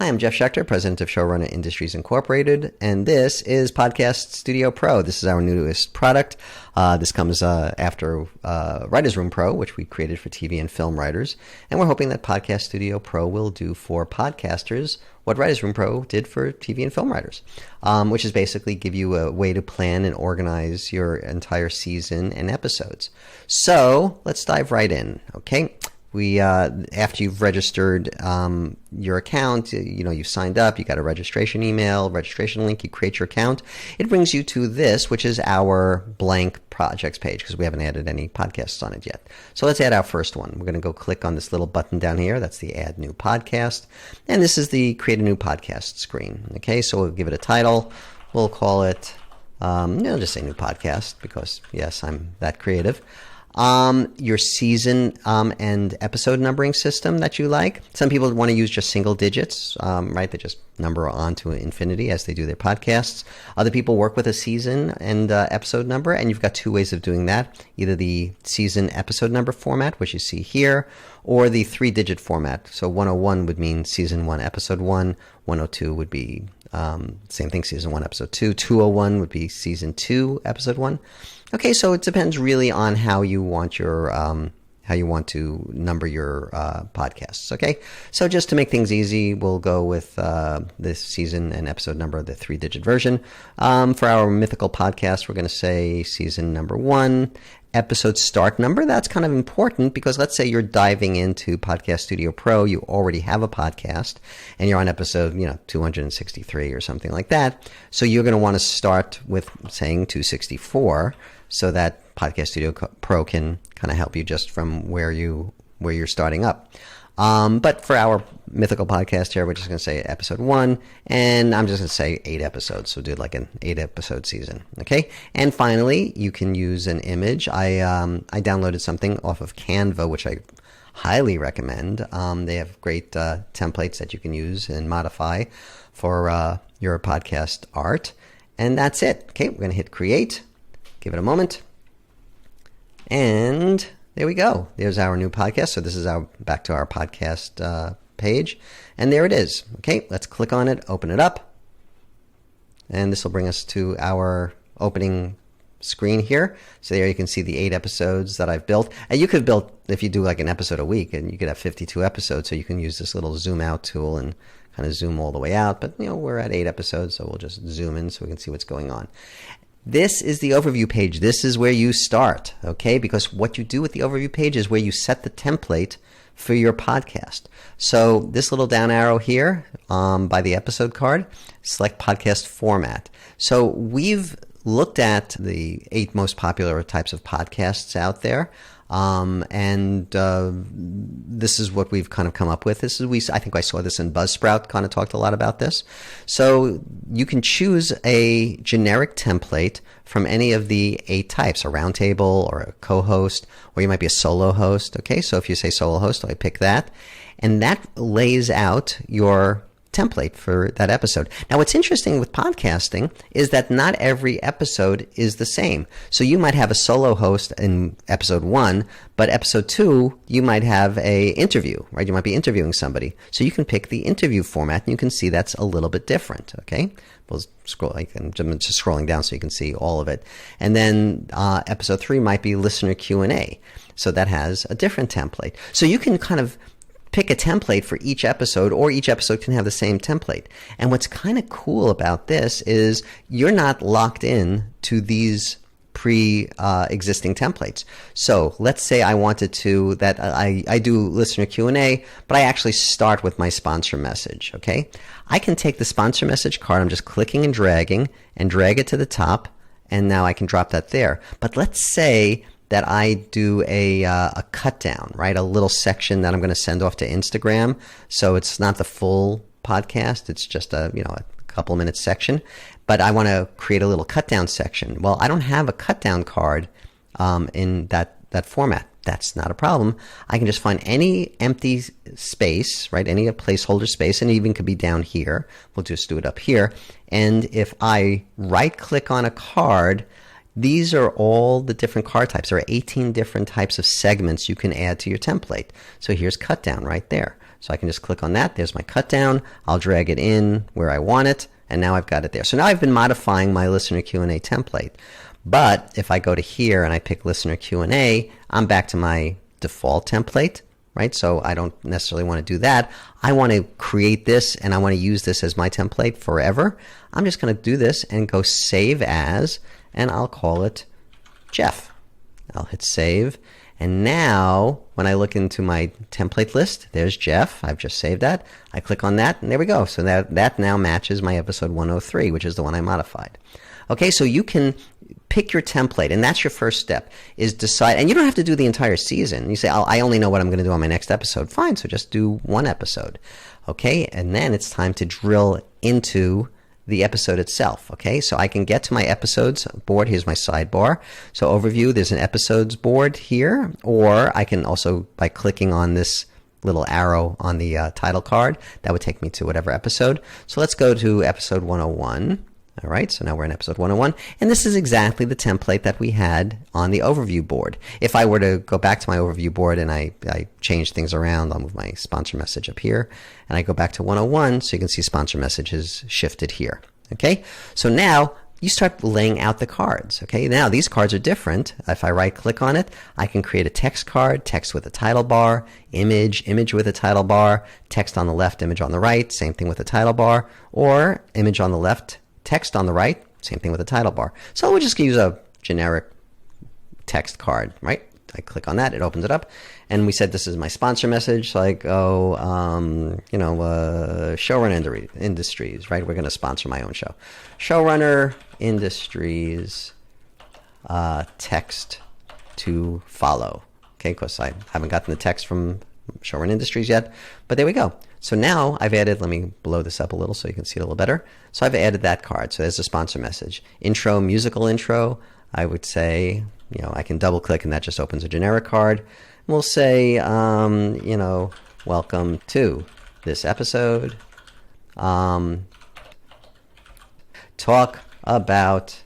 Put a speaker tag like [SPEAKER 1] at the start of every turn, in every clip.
[SPEAKER 1] Hi, I'm Jeff Schechter, president of Showrunner Industries Incorporated, and this is PodcastStudio Pro. This is our newest product. This comes after Writer's Room Pro, which we created for TV and film writers, and we're hoping that PodcastStudio Pro will do for podcasters what Writer's Room Pro did for TV and film writers, which is basically give you a way to plan and organize your entire season and episodes. So let's dive right in, okay? We after you've registered your account, you've signed up, you got a registration email, registration link, you create your account. It brings you to this, which is our blank projects page because we haven't added any podcasts on it yet. So let's add our first one. We're going to go click on this little button down here. That's the Add New Podcast. And this is the Create a New Podcast screen. Okay, so we'll give it a title. We'll call it, just say New Podcast because, yes, I'm that creative. Your season and episode numbering system that you like. Some people want to use just single digits, right? They just number on to infinity as they do their podcasts. Other people work with a season and episode number, and you've got two ways of doing that. Either the season episode number format, which you see here, or the 3-digit format. So 101 would mean season 1, episode 1. 102 would be same thing, season 1, episode 2. 201 would be season 2, episode 1. Okay, so it depends really on how you want your how you want to number your podcasts. Okay, so just to make things easy, we'll go with this season and episode number, the 3-digit version. For our mythical podcast, we're going to say season number 1. Episode start number, that's kind of important because let's say you're diving into PodcastStudio Pro, you already have a podcast, and you're on episode 263 or something like that. So you're going to want to start with saying 264 so that PodcastStudio Pro can kind of help you just from where you're starting up. But for our mythical podcast here, we're just going to say episode 1, and I'm just going to say 8 episodes. So do like an 8-episode season, okay? And finally, you can use an image. I downloaded something off of Canva, which I highly recommend. They have great templates that you can use and modify for your podcast art. And that's it. Okay, we're going to hit create. Give it a moment. And there we go. There's our new podcast. So this is back to our podcast page. And there it is. Okay, let's click on it, open it up. And this will bring us to our opening screen here. So there you can see the 8 episodes that I've built. And you could build, if you do like an episode a week, and you could have 52 episodes. So you can use this little zoom out tool and kind of zoom all the way out. But, we're at 8 episodes, so we'll just zoom in so we can see what's going on. This is the overview page. This is where you start, okay? Because what you do with the overview page is where you set the template for your podcast. So this little down arrow here by the episode card, select podcast format. So we've looked at the 8 most popular types of podcasts out there. This is what we've kind of come up with. I think I saw this in Buzzsprout, kind of talked a lot about this. So you can choose a generic template from any of the 8 types, a roundtable or a co-host, or you might be a solo host. Okay, so if you say solo host, I pick that. And that lays out your template for that episode. Now, what's interesting with podcasting is that not every episode is the same. So you might have a solo host in episode 1, but episode 2, you might have a interview, right? You might be interviewing somebody. So you can pick the interview format, and you can see that's a little bit different, okay? We'll scroll, I'm just scrolling down so you can see all of it. And then episode 3 might be listener Q&A. So that has a different template. So you can kind of pick a template for each episode, or each episode can have the same template. And what's kind of cool about this is you're not locked in to these pre-existing templates. So let's say I wanted to, that I do listener Q&A, but I actually start with my sponsor message, okay? I can take the sponsor message card, I'm just clicking and drag it to the top, and now I can drop that there. But let's say that I do a cut down, right? A little section that I'm going to send off to Instagram. So it's not the full podcast. It's just a couple of minutes section. But I want to create a little cut down section. Well, I don't have a cut down card in that format. That's not a problem. I can just find any empty space, right? Any placeholder space, and it even could be down here. We'll just do it up here. And if I right click on a card, these are all the different card types. There are 18 different types of segments you can add to your template. So here's cut down right there. So I can just click on that. There's my cut down. I'll drag it in where I want it, and now I've got it there. So now I've been modifying my listener Q&A template. But if I go to here and I pick listener Q&A, I'm back to my default template, right? So I don't necessarily want to do that. I want to create this, and I want to use this as my template forever. I'm just going to do this and go save as, and I'll call it Jeff. I'll hit save. And now when I look into my template list, there's Jeff. I've just saved that. I click on that, and there we go. So that now matches my episode 103, which is the one I modified. Okay, so you can pick your template, and that's your first step, is decide. And you don't have to do the entire season. You say, I only know what I'm going to do on my next episode. Fine, so just do one episode. Okay, and then it's time to drill into the episode itself. Okay, so I can get to my episodes board. Here's my sidebar. So overview, there's an episodes board here, or I can also, by clicking on this little arrow on the title card, that would take me to whatever episode. So let's go to episode 101. All right, so now we're in episode 101, and this is exactly the template that we had on the overview board. If I were to go back to my overview board and I change things around, I'll move my sponsor message up here, and I go back to 101, so you can see sponsor message is shifted here. Okay, so now you start laying out the cards. Okay, now these cards are different. If I right click on it, I can create a text card, text with a title bar, image with a title bar, text on the left, image on the right, same thing with a title bar, or image on the left, text on the right, same thing with a title bar. So we'll just use a generic text card, right? I click on that, it opens it up, and we said this is my sponsor message. So I go, Showrunner Industries, right? We're going to sponsor my own show. Showrunner Industries, text to follow. Okay, because I haven't gotten the text from Showrunner Industries yet, but there we go. So now I've added, let me blow this up a little so you can see it a little better. So I've added that card. So there's a sponsor message. Intro, musical intro, I would say, I can double click and that just opens a generic card. We'll say, welcome to this episode. Talk about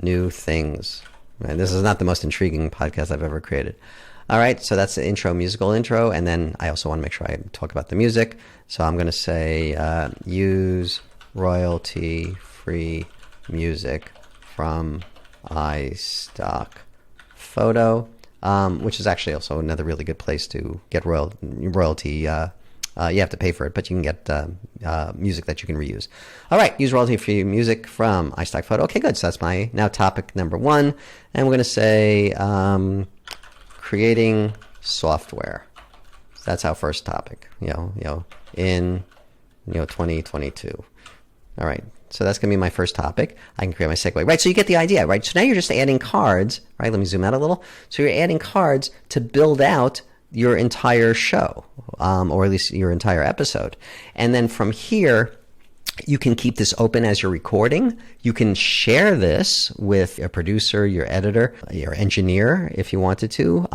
[SPEAKER 1] new things. And this is not the most intriguing podcast I've ever created. All right, so that's the intro, musical intro, and then I also want to make sure I talk about the music. So I'm going to say use royalty-free music from iStock Photo, which is actually also another really good place to get royalty. You have to pay for it, but you can get music that you can reuse. All right, use royalty-free music from iStock Photo. Okay, good. So that's my now topic number one, and we're going to say creating software. That's our first topic. In 2022. All right. So that's going to be my first topic. I can create my segue. Right, so you get the idea, right? So now you're just adding cards, right? Let me zoom out a little. So you're adding cards to build out your entire show, or at least your entire episode. And then from here, you can keep this open as you're recording. You can share this with a producer, your editor, your engineer, if you wanted to,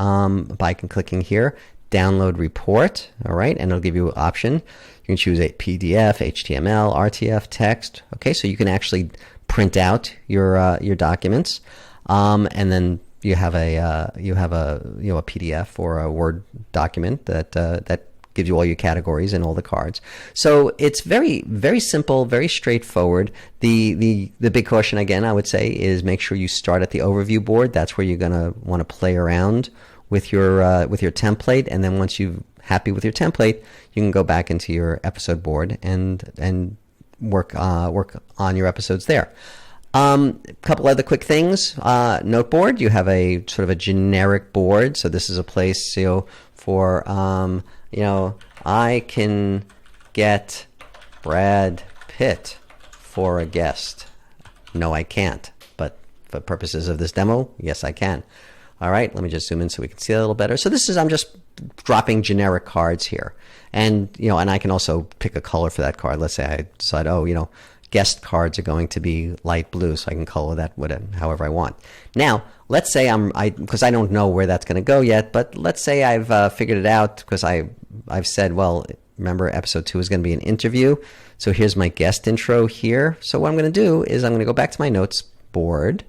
[SPEAKER 1] by clicking here, download report, all right? And it'll give you an option. You can choose a PDF, HTML, RTF, text. Okay, so you can actually print out your documents, and then you have a PDF or a Word document that gives you all your categories and all the cards. So it's very, very simple, very straightforward. The big caution again, I would say, is make sure you start at the overview board. That's where you're gonna want to play around with your template, and then once you're happy with your template, you can go back into your episode board and work on your episodes there. Couple other quick things. Note board. You have a sort of a generic board. So this is a place for I can get Brad Pitt for a guest. No, I can't. But for purposes of this demo, yes, I can. All right, let me just zoom in so we can see it a little better. So this is, I'm just dropping generic cards here. And, and I can also pick a color for that card. Let's say I decide, guest cards are going to be light blue, so I can color that however I want. Now, let's say because I don't know where that's going to go yet, but let's say I've figured it out because I've said, well, remember episode 2 is going to be an interview. So here's my guest intro here. So what I'm going to do is I'm going to go back to my notes board,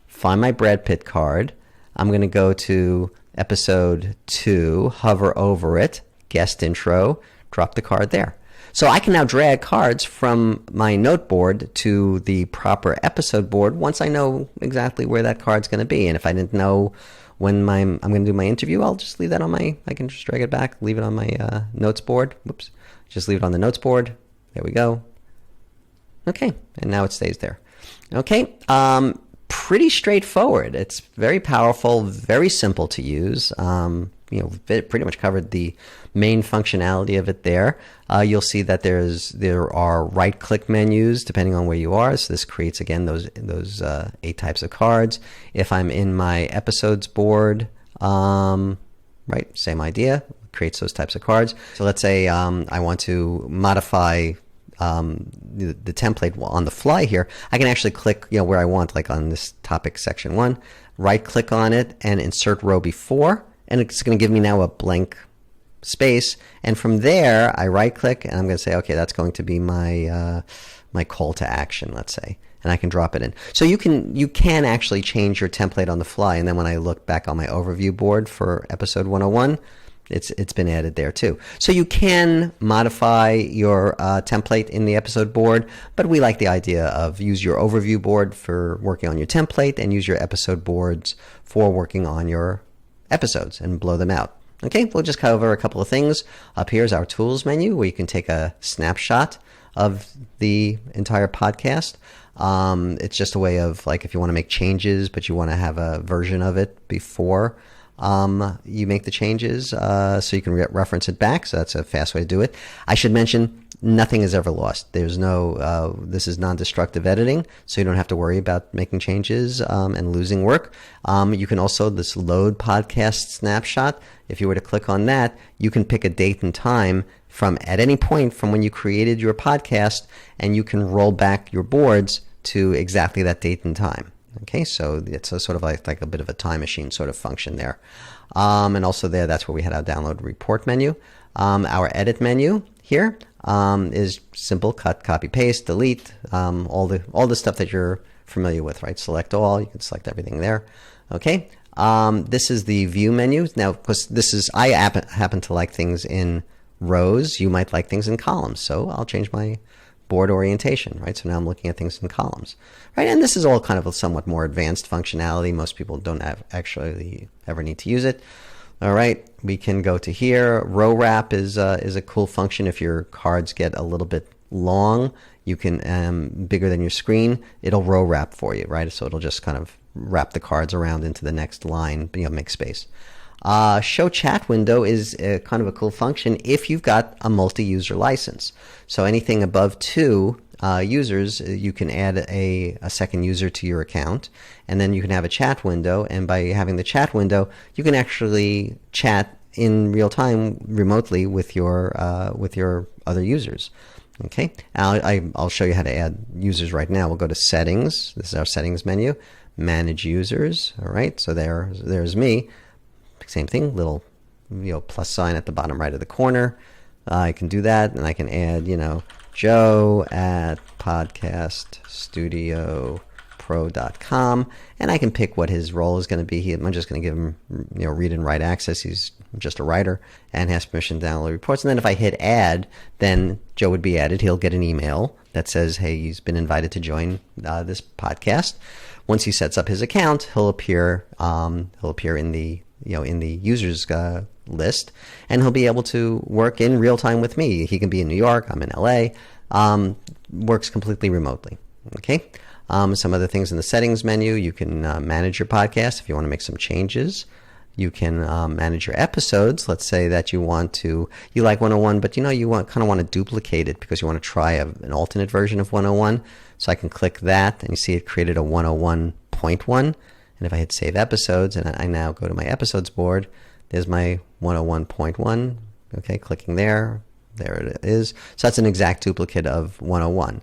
[SPEAKER 1] find my Brad Pitt card. I'm going to go to episode 2, hover over it, guest intro, drop the card there. So I can now drag cards from my note board to the proper episode board once I know exactly where that card's going to be. And if I didn't know when I'm going to do my interview, I'll just leave that on I can just drag it back, leave it on my notes board. Whoops. Just leave it on the notes board. There we go. Okay. And now it stays there. Okay. Pretty straightforward. It's very powerful, very simple to use. Pretty much covered the main functionality of it there. You'll see that there are right-click menus depending on where you are. So this creates, again, those 8 types of cards. If I'm in my episodes board, same idea, creates those types of cards. So let's say I want to modify the template on the fly here. I can actually click where I want, like on this topic section 1, right-click on it and insert row before. And it's going to give me now a blank space. And from there, I right-click, and I'm going to say, okay, that's going to be my my call to action, let's say. And I can drop it in. So you can actually change your template on the fly. And then when I look back on my overview board for episode 101, it's been added there too. So you can modify your template in the episode board, but we like the idea of use your overview board for working on your template and use your episode boards for working on your episodes and blow them out. Okay, we'll just cover a couple of things. Up here is our tools menu where you can take a snapshot of the entire podcast. It's just a way of, like, if you want to make changes but you want to have a version of it before you make the changes, so you can reference it back. So that's a fast way to do it. I should mention, nothing is ever lost. There's no, this is non-destructive editing, so you don't have to worry about making changes and losing work. You can also, this load podcast snapshot, if you were to click on that, you can pick a date and time from at any point from when you created your podcast, and you can roll back your boards to exactly that date and time. Okay, so it's a sort of like a bit of a time machine sort of function there. And also there, that's where we had our download report menu. Our edit menu here is simple: cut, copy, paste, delete, all the stuff that you're familiar with, right? Select all. You can select everything there. Okay. This is the view menu. Now, of course, I happen to like things in rows. You might like things in columns. So I'll change my board orientation, right? So now I'm looking at things in columns, right? And this is all kind of a somewhat more advanced functionality. Most people don't actually ever need to use it. All right, we can go to here. Row wrap is a cool function. If your cards get a little bit long, you can, bigger than your screen, it'll row wrap for you, right? So it'll just kind of wrap the cards around into the next line, make space. Show chat window is kind of a cool function if you've got a multi-user license. So anything above 2 users, you can add a second user to your account, and then you can have a chat window. And by having the chat window, you can actually chat in real time remotely with your other users. Okay, I'll show you how to add users right now. We'll go to settings. This is our settings menu. Manage users. All right, so there's me. Same thing, little plus sign at the bottom right of the corner. I can do that, and I can add Joe at PodcastStudio Pro.com, and I can pick what his role is going to be. I'm just going to give him read and write access. He's just a writer and has permission to download reports. And then if I hit add, then Joe would be added. He'll get an email that says, hey, he's been invited to join this podcast. Once he sets up his account, he'll appear in the in the users list, and he'll be able to work in real time with me. He can be in New York, I'm in LA, works completely remotely. Okay. Some other things in the settings menu, you can manage your podcast if you want to make some changes. You can manage your episodes. Let's say that you like 101, but you kind of want to duplicate it because you want to try an alternate version of 101. So I can click that, and you see it created a 101.1. And if I hit save episodes, and I now go to my episodes board, there's my 101.1. Okay, clicking there it is. So that's an exact duplicate of 101.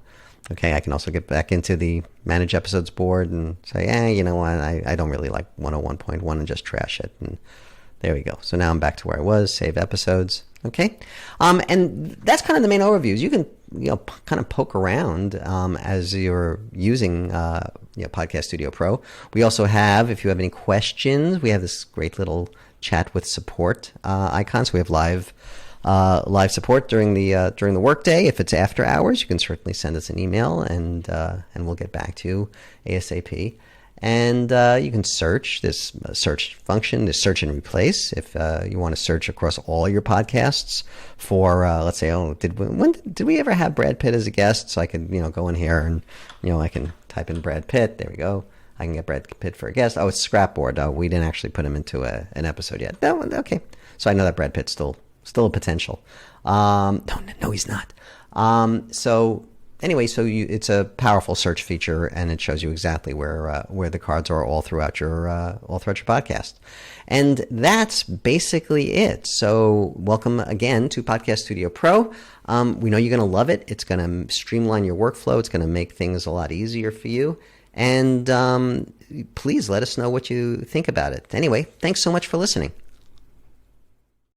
[SPEAKER 1] Okay, I can also get back into the manage episodes board and say, you know what, I don't really like 101.1 and just trash it. And there we go. So now I'm back to where I was, save episodes. Okay, and that's kind of the main overviews. You can kind of poke around as you're using Podcast Studio Pro. We also have, if you have any questions, we have this great little chat with support icon. So we have live live support during the workday. If it's after hours, you can certainly send us an email, and we'll get back to you ASAP. And you can search this search function, this search and replace. If you want to search across all your podcasts for, let's say, did we ever have Brad Pitt as a guest? So I can go in here and I can type in Brad Pitt. There we go. I can get Brad Pitt for a guest. Oh, it's Scrapboard. Oh, we didn't actually put him into an episode yet. No, okay. So I know that Brad Pitt's still a potential. No, he's not. So anyway, it's a powerful search feature, and it shows you exactly where the cards are all throughout your podcast. And that's basically it. So welcome again to Podcast Studio Pro. We know you're going to love it. It's going to streamline your workflow. It's going to make things a lot easier for you. And please let us know what you think about it. Anyway, thanks so much for listening.